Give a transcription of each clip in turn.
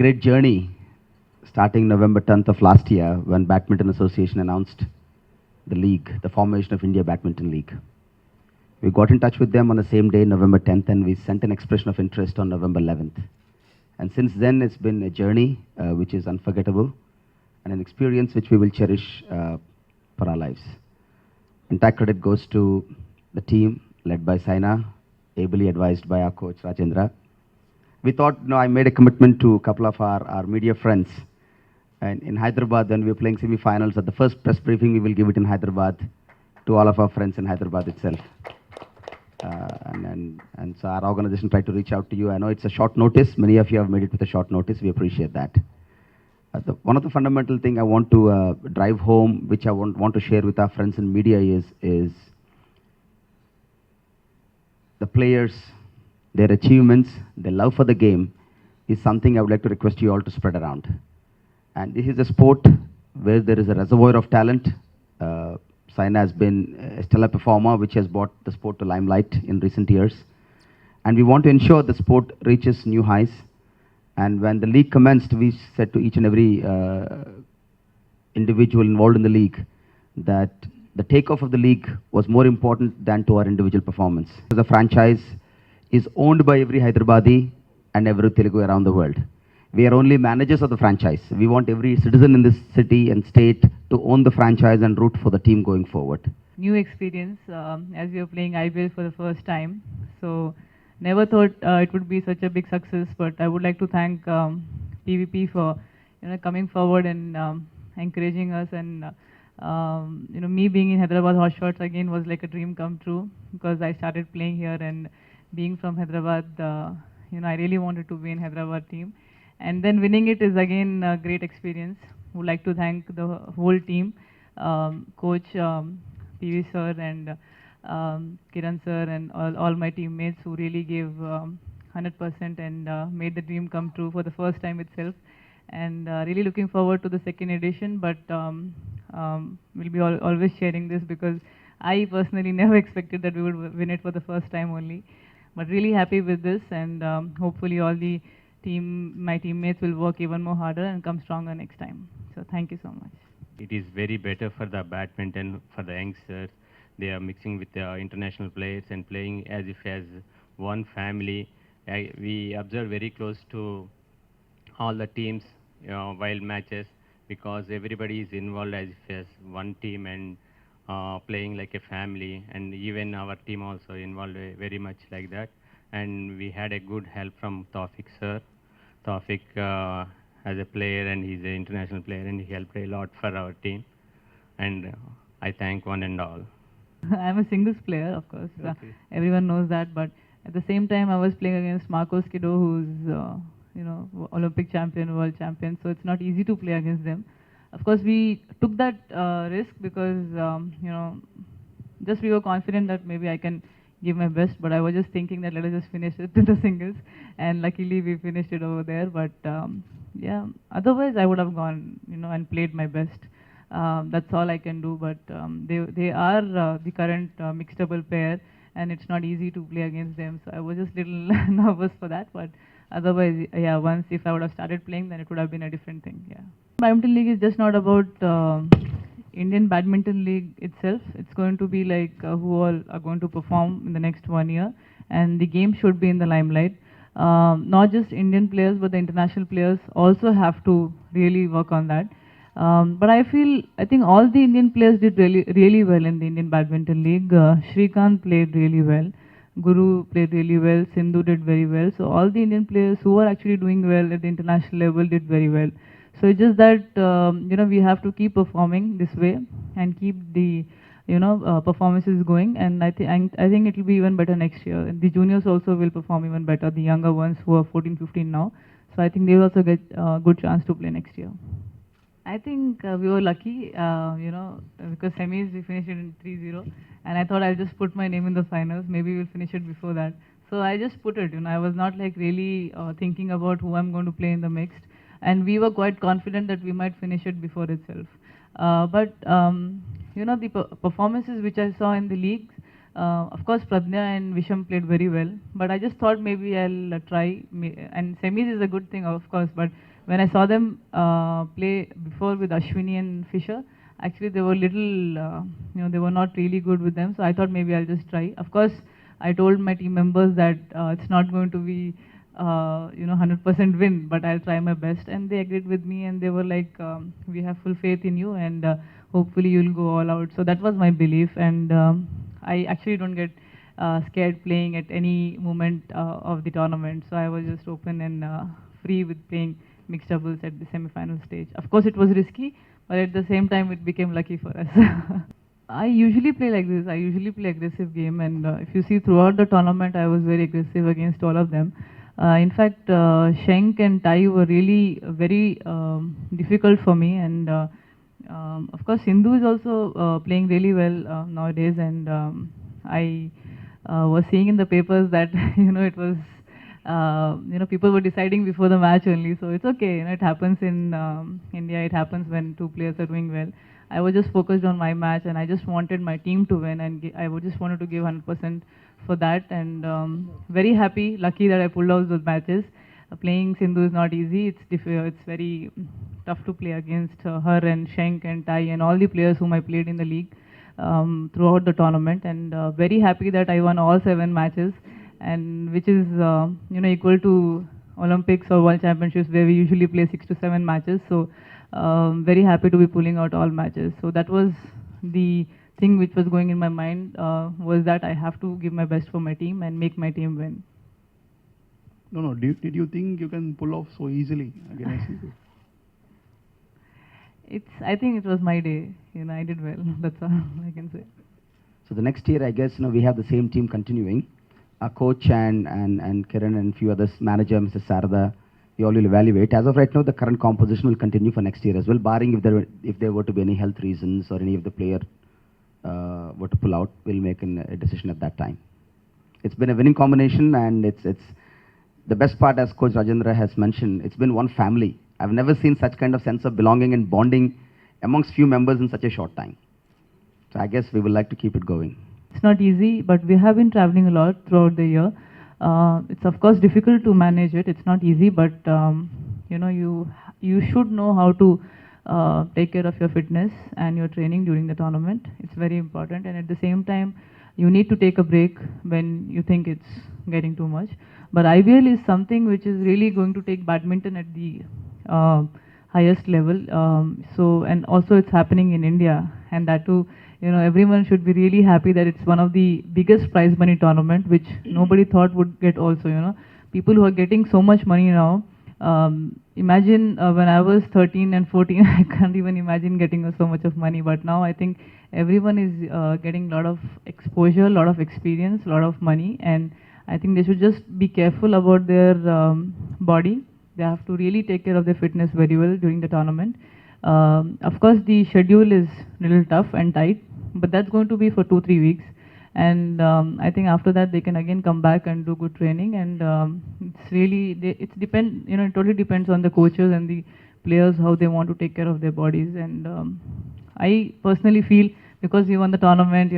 great journey starting November 10th of last year when Badminton Association announced the league, the formation of India Badminton League. We got in touch with them on the same day, November 10th, and we sent an expression of interest on November 11th. And since then, it's been a journey which is unforgettable and an experience which we will cherish for our lives. Entire credit goes to the team led by Saina, ably advised by our coach Rajendra. We thought, I made a commitment to a couple of our media friends. And in Hyderabad, when we were playing semi-finals, at the first press briefing, we will give it in Hyderabad to all of our friends in Hyderabad itself. And so our organization tried to reach out to you. I know it's a short notice. Many of you have made it with a short notice. We appreciate that. One of the fundamental thing I want to drive home, which I want to share with our friends in media is the players, their achievements, their love for the game is something I would like to request you all to spread around. And this is a sport where there is a reservoir of talent. Saina has been a stellar performer which has brought the sport to limelight in recent years. And we want to ensure the sport reaches new highs. And when the league commenced, we said to each and every individual involved in the league that the takeoff of the league was more important than to our individual performance. The franchise is owned by every Hyderabadi and every Telugu around the world. We are only managers of the franchise. We want every citizen in this city and state to own the franchise and root for the team going forward. New experience as we are playing IBL for the first time. So never thought it would be such a big success, but I would like to thank PVP for coming forward and encouraging us, and me being in Hyderabad Hotshots again was like a dream come true, because I started playing here, and being from Hyderabad, I really wanted to be in Hyderabad team. And then winning it is again a great experience. Would like to thank the whole team, coach PV sir and Kiran sir and all my teammates who really gave 100% and made the dream come true for the first time itself. And really looking forward to the second edition, but we'll be always sharing this, because I personally never expected that we would win it for the first time only. But really happy with this, and hopefully all the my teammates will work even more harder and come stronger next time. So thank you so much. It is very better for the badminton, for the youngsters. They are mixing with the international players and playing as if as one family. We observe very close to all the teams while matches, because everybody is involved as if as one team and playing like a family. And even our team also involved very much like that. And we had a good help from Tawfiq sir. Tawfiq as a player, and he's an international player, and he helped a lot for our team. And I thank one and all. I'm a singles player, of course. Okay. Everyone knows that. But at the same time, I was playing against Marcos Kido, who's Olympic champion, world champion. So it's not easy to play against them. Of course, we took that risk because just we were confident that maybe I can give my best, but I was just thinking that let us just finish it in the singles, and luckily we finished it over there. But yeah, otherwise I would have gone, and played my best. That's all I can do. But they are the current mixed double pair, and it's not easy to play against them. So I was just a little nervous for that. But otherwise, yeah, once if I would have started playing, then it would have been a different thing. Yeah, Badminton League is just not about Indian Badminton League itself. It's going to be like who all are going to perform in the next 1 year, and the game should be in the limelight. Not just Indian players, but the international players also have to really work on that. But I think all the Indian players did really well in the Indian Badminton League. Shrikant played really well. Guru played really well. Sindhu did very well. So all the Indian players who are actually doing well at the international level did very well. So it's just that we have to keep performing this way and keep the performances going. And I think it will be even better next year. And the juniors also will perform even better. The younger ones who are 14, 15 now. So I think they will also get a good chance to play next year. I think we were lucky, because semis we finished it in 3-0, and I thought I'll just put my name in the finals. Maybe we'll finish it before that. So I just put it. I was not like really thinking about who I'm going to play in the mixed. And we were quite confident that we might finish it before itself. But the performances which I saw in the leagues, of course Pradnya and Visham played very well, but I just thought maybe I'll try, and semis is a good thing of course, but when I saw them play before with Ashwini and Fisher, actually they were little, they were not really good with them. So I thought maybe I'll just try. Of course, I told my team members that it's not going to be, 100% win, but I'll try my best. And they agreed with me, and they were like, we have full faith in you, and hopefully you'll go all out. So that was my belief, and I actually don't get scared playing at any moment of the tournament. So I was just open and free with playing mixed doubles at the semi-final stage. Of course, it was risky, but at the same time, it became lucky for us. I usually play like this. I usually play aggressive game, and if you see throughout the tournament, I was very aggressive against all of them. In fact, Shenk and Tai were really very difficult for me, and of course, Sindhu is also playing really well nowadays, and I was seeing in the papers that it was people were deciding before the match only, so it's okay. It happens in India. It happens when two players are doing well. I was just focused on my match, and I just wanted my team to win, and I just wanted to give 100% for that, and very happy, lucky that I pulled out those matches. Playing Sindhu is not easy. It's very tough to play against her and Shenk and Tai and all the players whom I played in the league throughout the tournament, and very happy that I won all 7 matches, and which is equal to Olympics or World Championships where we usually play 6 to 7 matches. So very happy to be pulling out all matches. So that was the thing which was going in my mind, was that I have to give my best for my team and make my team win. No. Did you think you can pull off so easily against you? I think it was my day. I did well. That's all I can say. So the next year, I guess, we have the same team continuing. Our coach and Kiran and few others, manager, Mr. Sarada, we all will evaluate. As of right now, the current composition will continue for next year as well, barring if there were to be any health reasons or any of the player were to pull out, we'll make a decision at that time. It's been a winning combination, and it's the best part, as Coach Rajendra has mentioned, it's been one family. I've never seen such kind of sense of belonging and bonding amongst few members in such a short time. So I guess we would like to keep it going. It's not easy, but we have been traveling a lot throughout the year. It's of course difficult to manage it. It's not easy, but you should know how to take care of your fitness and your training during the tournament. It's very important, and at the same time, you need to take a break when you think it's getting too much. But IBL is something which is really going to take badminton at the highest level. And also it's happening in India, and that too, everyone should be really happy that it's one of the biggest prize money tournament, which nobody thought would get also, People who are getting so much money now, imagine when I was 13 and 14, I can't even imagine getting so much of money. But now I think everyone is getting a lot of exposure, a lot of experience, a lot of money, and I think they should just be careful about their body. They have to really take care of their fitness very well during the tournament. Of course, the schedule is a little tough and tight, but that's going to be for 2-3 weeks. And I think after that they can again come back and do good training. And it totally depends on the coaches and the players how they want to take care of their bodies. And I personally feel, because we won the tournament,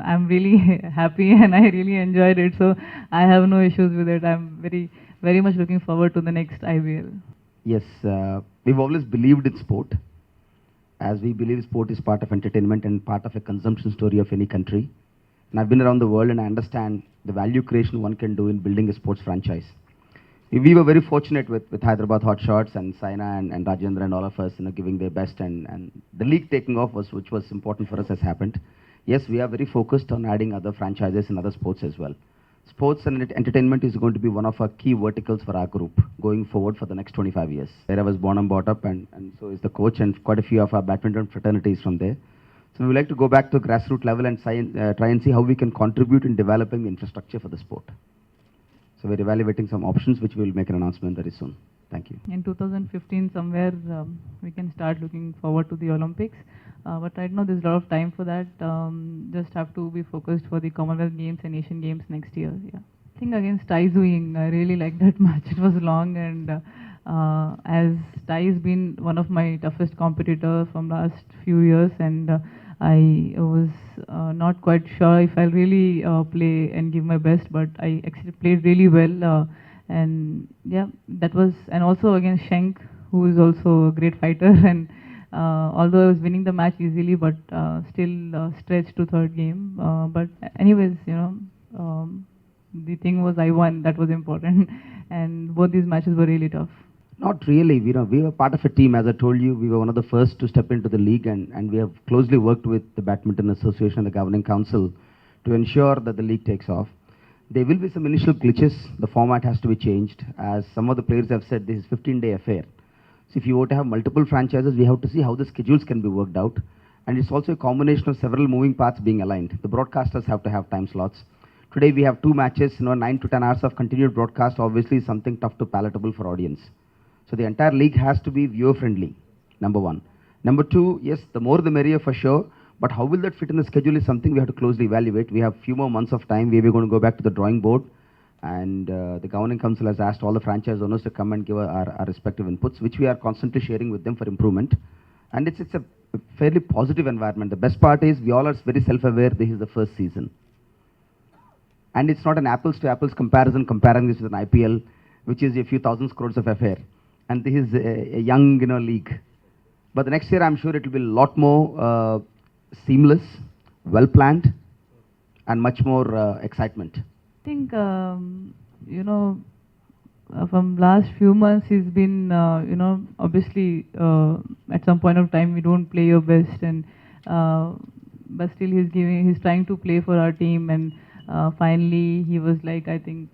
I'm really happy and I really enjoyed it. So I have no issues with it. I'm very, very much looking forward to the next IBL. Yes, we've always believed in sport, as we believe sport is part of entertainment and part of a consumption story of any country. And I've been around the world and I understand the value creation one can do in building a sports franchise. We were very fortunate with Hyderabad Hotshots and Saina and Rajendra and all of us, giving their best, and the league taking off, which was important for us, has happened. Yes, we are very focused on adding other franchises and other sports as well. Sports and entertainment is going to be one of our key verticals for our group going forward for the next 25 years. Where I was born and brought up, and so is the coach, and quite a few of our badminton fraternities from there. So we would like to go back to grassroots level and try and see how we can contribute in developing the infrastructure for the sport. So we're evaluating some options, which we will make an announcement very soon. Thank you. In 2015, somewhere we can start looking forward to the Olympics. But right now there's a lot of time for that. Just have to be focused for the Commonwealth Games and Asian Games next year. Yeah. I think against Tai Zuying, I really liked that match. It was long, and as Tai has been one of my toughest competitors from last few years, and I was not quite sure if I'll really play and give my best, but I actually played really well. And yeah, that was, and also against Schenk, who is also a great fighter. And although I was winning the match easily, but still stretched to third game. But anyways, the thing was I won. That was important. And both these matches were really tough. Not really. We were part of a team. As I told you, we were one of the first to step into the league, and we have closely worked with the Badminton Association and the Governing Council to ensure that the league takes off. There will be some initial glitches. The format has to be changed. As some of the players have said, this is 15-day affair. So if you were to have multiple franchises, we have to see how the schedules can be worked out. And it's also a combination of several moving parts being aligned. The broadcasters have to have time slots. Today we have 2 matches, 9 to 10 hours of continued broadcast, obviously something tough to palatable for audience. So the entire league has to be viewer friendly, number 1. Number 2, yes, the more the merrier for sure, but how will that fit in the schedule is something we have to closely evaluate. We have few more months of time. We're going to go back to the drawing board, and the Governing Council has asked all the franchise owners to come and give our respective inputs, which we are constantly sharing with them for improvement. And it's a fairly positive environment. The best part is we all are very self-aware this is the first season. And it's not an apples to apples comparison comparing this with an IPL, which is a few thousand crores of affair. And this is a young league. But the next year, I'm sure it will be a lot more seamless, well planned, and much more excitement. I think, from last few months, he's been, obviously, at some point of time, we don't play your best, and but still he's trying to play for our team, and finally, he was like, I think,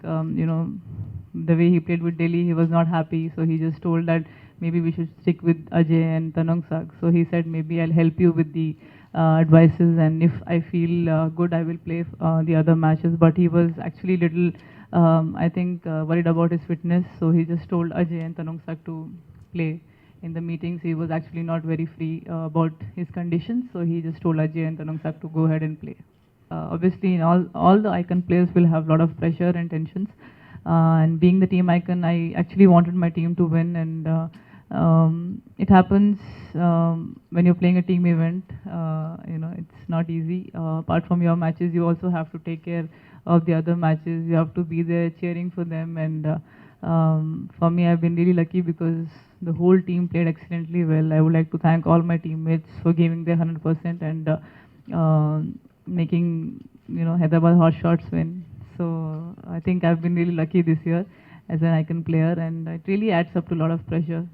the way he played with Delhi, he was not happy, so he just told that maybe we should stick with Ajay and Tanongsak. So he said, maybe I'll help you with the advices, and if I feel good, I will play the other matches. But he was actually little, I think, worried about his fitness, so he just told Ajay and Tanongsak to play. In the meetings, he was actually not very free about his conditions, so he just told Ajay and Tanongsak to go ahead and play. Obviously, all the icon players will have a lot of pressure and tensions. And being the team icon, I actually wanted my team to win, and it happens when you're playing a team event. It's not easy. Apart from your matches, you also have to take care of the other matches. You have to be there cheering for them, and for me, I've been really lucky because the whole team played excellently well. I would like to thank all my teammates for giving their 100% and making Hyderabad Hotshots win. So I think I've been really lucky this year as an icon player, and it really adds up to a lot of pressure.